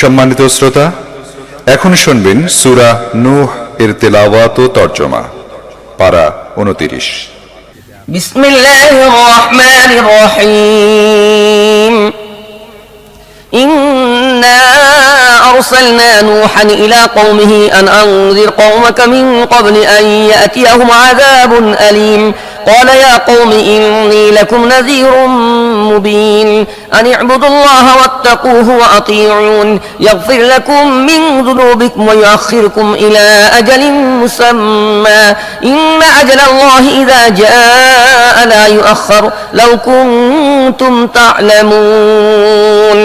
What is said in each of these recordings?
সম্মানিত শ্রোতা, এখন শুনবেন সূরা নূহ এর তেলাওয়াত ও তরজমা। পারা 29। বিসমিল্লাহির রহমানির রহিম। ইন্না আরসালনা নূহান ইলা কওমিহি আন আনযির কওমাকা মিন ক্বাবলি আন ইয়াতিয়াহুম আযাবুন আলীম। قال يا قوم إني لكم نذير مبين أن اعبدوا الله واتقوه وأطيعون يغفر لكم من ذنوبكم ويؤخركم إلى أجل مسمى إن أجل الله إذا جاء لا يؤخر لو كنتم تعلمون।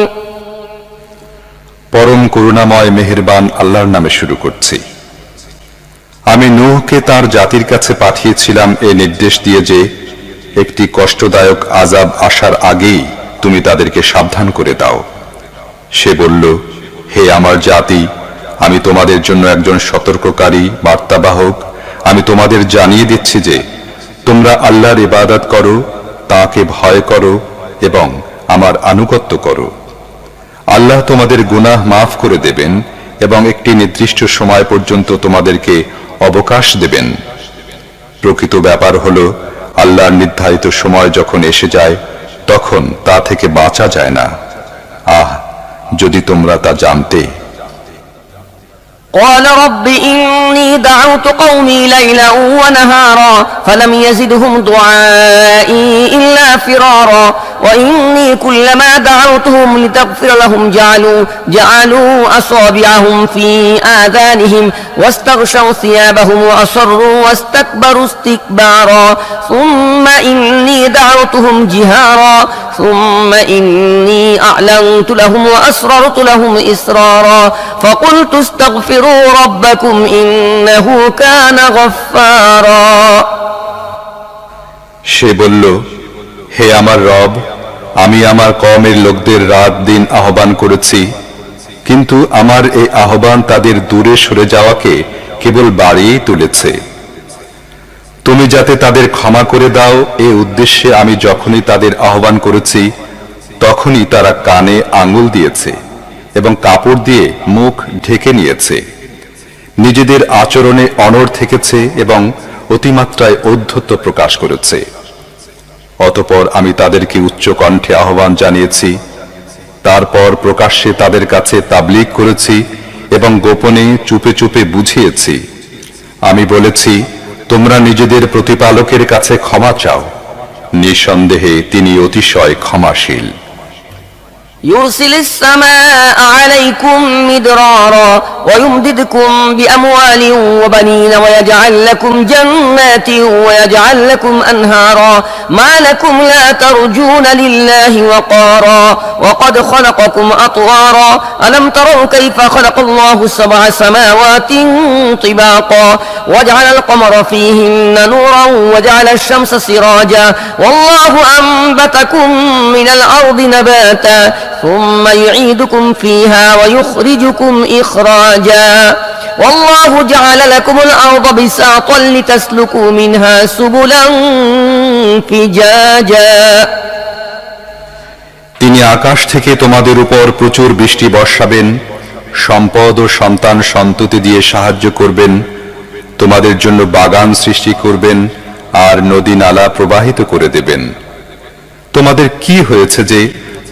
পরম করুণাময় মেহেরবান আল্লাহর নামে শুরু করছি। আমি নূহকে তার জাতির কাছে পাঠিয়েছিলাম এই নির্দেশ দিয়ে যে একটি কষ্টদায়ক আযাব আসার আগেই তুমি তাদেরকে সাবধান করে দাও। সে বলল, হে আমার জাতি, আমি তোমাদের জন্য একজন সতর্ককারী বার্তাবাহক। আমি তোমাদের জানিয়ে দিচ্ছি যে তোমরা আল্লাহর ইবাদত করো, তাকে ভয় করো এবং আমার আনুগত্য করো। আল্লাহ তোমাদের গুনাহ মাফ করে দেবেন এবং একটি নির্দিষ্ট সময় পর্যন্ত তোমাদেরকে অবকাশ দেবেন। প্রকৃত ব্যাপার হলো, আল্লাহর নির্ধারিত সময় যখন এসে যায় তখন তা থেকে বাঁচা যায় না। যদি তোমরা তা জানতে। قال رب إني دعوت قومي ليلا ونهارا فلم يزدهم دعائي إلا فرارا وإني كلما دعوتهم لتغفر لهم جعلوا أصابعهم في آذانهم واستغشوا ثيابهم وأصروا واستكبروا استكبارا ثم إني دعوتهم جهارا ثم إني أعلنت لهم وأسررت لهم إسرارا فقلت استغفروا ربكم إنه كان غفارا। সে বলল, হে আমার রব, আমি আমার কওমের লোকদের রাত দিন আহ্বান করেছি, কিন্তু আমার এই আহ্বান তাদের দূরে সরে যাওয়াকে কেবল বাড়িয়েই তুলেছে। তুমি যাতে তাদের ক্ষমা করে দাও এই উদ্দেশ্যে আমি যখনই তাদের আহ্বান করেছি তখনই তারা কানে আঙ্গুল দিয়েছে এবং কাপড় দিয়ে মুখ ঢেকে নিয়েছে, নিজেদের আচরণে অনড় থেকেছে এবং অতিমাত্রায় ঔদ্ধত্য প্রকাশ করেছে। অতঃপর আমি তাদেরকে উচ্চ কণ্ঠে আহ্বান জানিয়েছি, তারপর প্রকাশ্যে তাদের কাছে তাবলীগ করেছি এবং গোপনে চুপে চুপে বুঝিয়েছি। আমি বলেছি, তোমরা নিজেদের প্রতিপালকের কাছে ক্ষমা চাও, নিঃসন্দেহে তিনি অতিশয় ক্ষমাশীল। يرسل السماء عليكم مدرارا ويمددكم بأموال وبنين ويجعل لكم جنات ويجعل لكم أنهارا ما لكم لا ترجون لله وقارا وقد خلقكم أطوارا ألم تروا كيف خلق الله 7 سماوات طباقا وجعل القمر فيهن نورا وجعل الشمس سراجا والله أنبتكم من الأرض نباتا ثم يعيدكم فيها ويخرجكم إخراجا والله جعل لكم الأرض بساطا لتسلكوا منها سبلا فجاجا। তিনি আকাশ থেকে তোমাদের উপর প্রচুর বৃষ্টি বর্ষাবেন, সম্পদ ও সন্তান সন্ততি দিয়ে সাহায্য করবেন, তোমাদের জন্য বাগান সৃষ্টি করবেন আর নদী নালা প্রবাহিত করে দেবেন। তোমাদের কি হয়েছে যে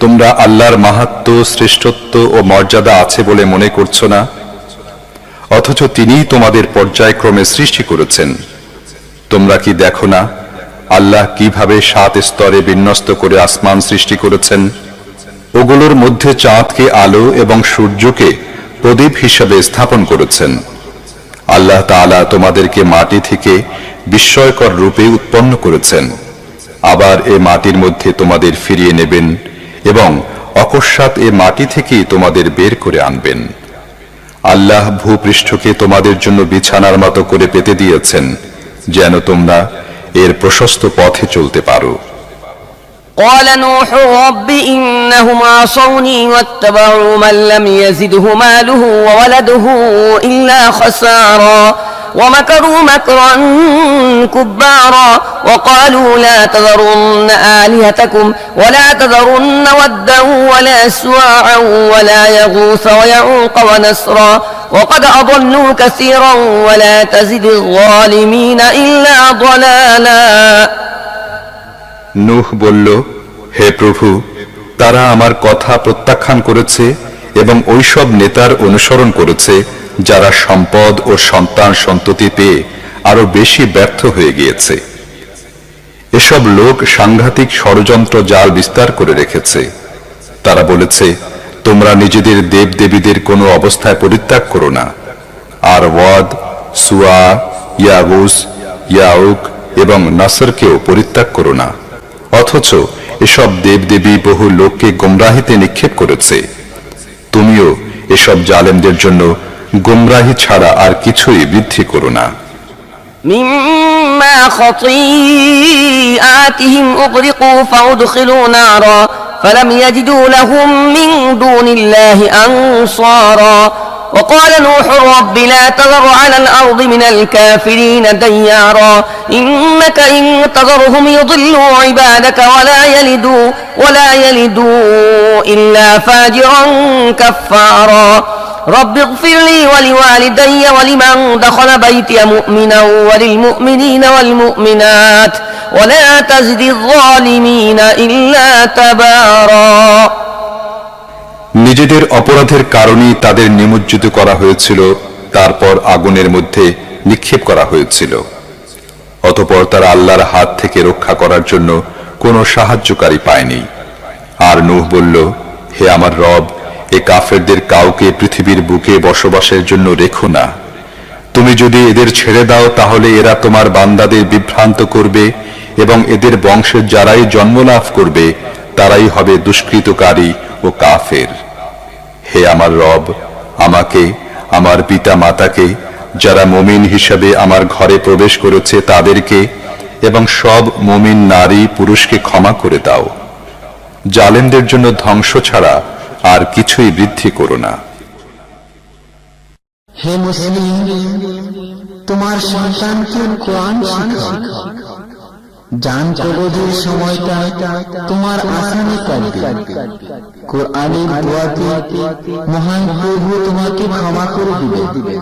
তোমরা আল্লাহর মাহাত্ম্য, শ্রেষ্ঠত্ব ও মর্যাদা আছে বলে মনে করছো না, অথচ তিনিই তোমাদের পর্যায়ক্রমে সৃষ্টি করেছেন। তোমরা কি দেখো না আল্লাহ কিভাবে 7 স্তরে বিন্যস্ত করে আসমান সৃষ্টি করেছেন? ওগুলোর মধ্যে চাঁদকে আলো এবং সূর্যকে প্রদীপ হিসেবে স্থাপন করেছেন। আল্লাহ তাআলা তোমাদেরকে মাটি থেকে বিস্ময়কর রূপে উৎপন্ন করেছেন, আবার এ মাটির মধ্যে তোমাদের ফিরিয়ে নেবেন এবং অকস্মাৎ এ মাটি থেকেই তোমাদের বের করে আনবেন। আল্লাহ ভূপৃষ্ঠকে তোমাদের জন্য বিছানার মতো করে পেতে দিয়েছেন যেন তোমরা এর প্রশস্ত পথে চলতে পারো। قال نوح رب إنهم عصوني واتبعوا من لم يزده ماله وولده إلا خسارا ومكروا مكرا كبارا وقالوا لا تذرن آلهتكم ولا تذرن ودا ولا سواعا ولا يغوث ويعوق ونسرا وقد أضلوا كثيرا ولا تزد الظالمين إلا ضلالا নূহ বলল, হে প্রভু, তারা আমার কথা প্রত্যাখ্যান করেছে এবং ওইসব নেতার অনুসরণ করেছে যারা সম্পদ ও সন্তান সন্ততি পেয়ে আরো বেশি ব্যর্থ হয়ে গিয়েছে। এসব লোক সাংঘাতিক ষড়যন্ত্র জাল বিস্তার করে রেখেছে। তারা বলেছে, তোমরা নিজেদের দেবদেবীদের কোনো অবস্থায় পরিত্যাগ করো না, আর ওয়াদ, সুয়া, ইয়াগুস, ইয়াউক এবং নাসরকেও পরিত্যাগ করো না। অথচ এসব দেবদেবী বহু লোককে গোমরাহিতে নিক্ষেপ করেছে। তুমিও এসব জালেমদের জন্য গোমরাহি ছাড়া আর কিছুই বৃদ্ধি করো না। مما خطيئاتهم أغرقوا فأدخلوا نارا فلم يجدوا لهم من دون الله أنصارا وقال نوح رب لا تذر على الأرض من الكافرين ديارا إنك إن تذرهم يضلوا عبادك ولا يلدوا إلا فاجرا كفارا رب اغفر لي ولوالدي ولمن دخل بيتي مؤمنا وللمؤمنين والمؤمنات ولا تزد الظالمين إلا تبارا নিজেদের অপরাধের কারণেই তাদের নিমজ্জিত করা হয়েছিল, তারপর আগুনের মধ্যে নিক্ষেপ করা হয়েছিল। অতঃপর তারা আল্লাহর হাত থেকে রক্ষা করার জন্য কোনো সাহায্যকারী পায়নি। আর নূহ বলল, হে আমার রব, এ কাফেরদের কাউকে পৃথিবীর বুকে বসবাসের জন্য রেখো না। তুমি যদি এদের ছেড়ে দাও তাহলে এরা তোমার বান্দাদের বিভ্রান্ত করবে এবং এদের বংশের যারাই জন্ম লাভ করবে তারাই হবে দুষ্কৃতকারী ও কাফের। হে আমার রব, আমাকে, আমার পিতা মাতাকে, যারা মুমিন হিসাবে আমার ঘরে প্রবেশ করেছে তাদেরকে এবং সব মুমিন নারী পুরুষকে ক্ষমা করে দাও। জালেমদের জন্য ধ্বংস ছাড়া আর কিছুই বৃদ্ধি করো না। হে মুসলিম, তোমার সন্তানকে কোরআন শিখাও। জান কবজের সময়টা তোমার আসানে কাটবে। কোরআনের দোয়াতে মহান প্রভু তোমাকে ক্ষমা করে দিবে।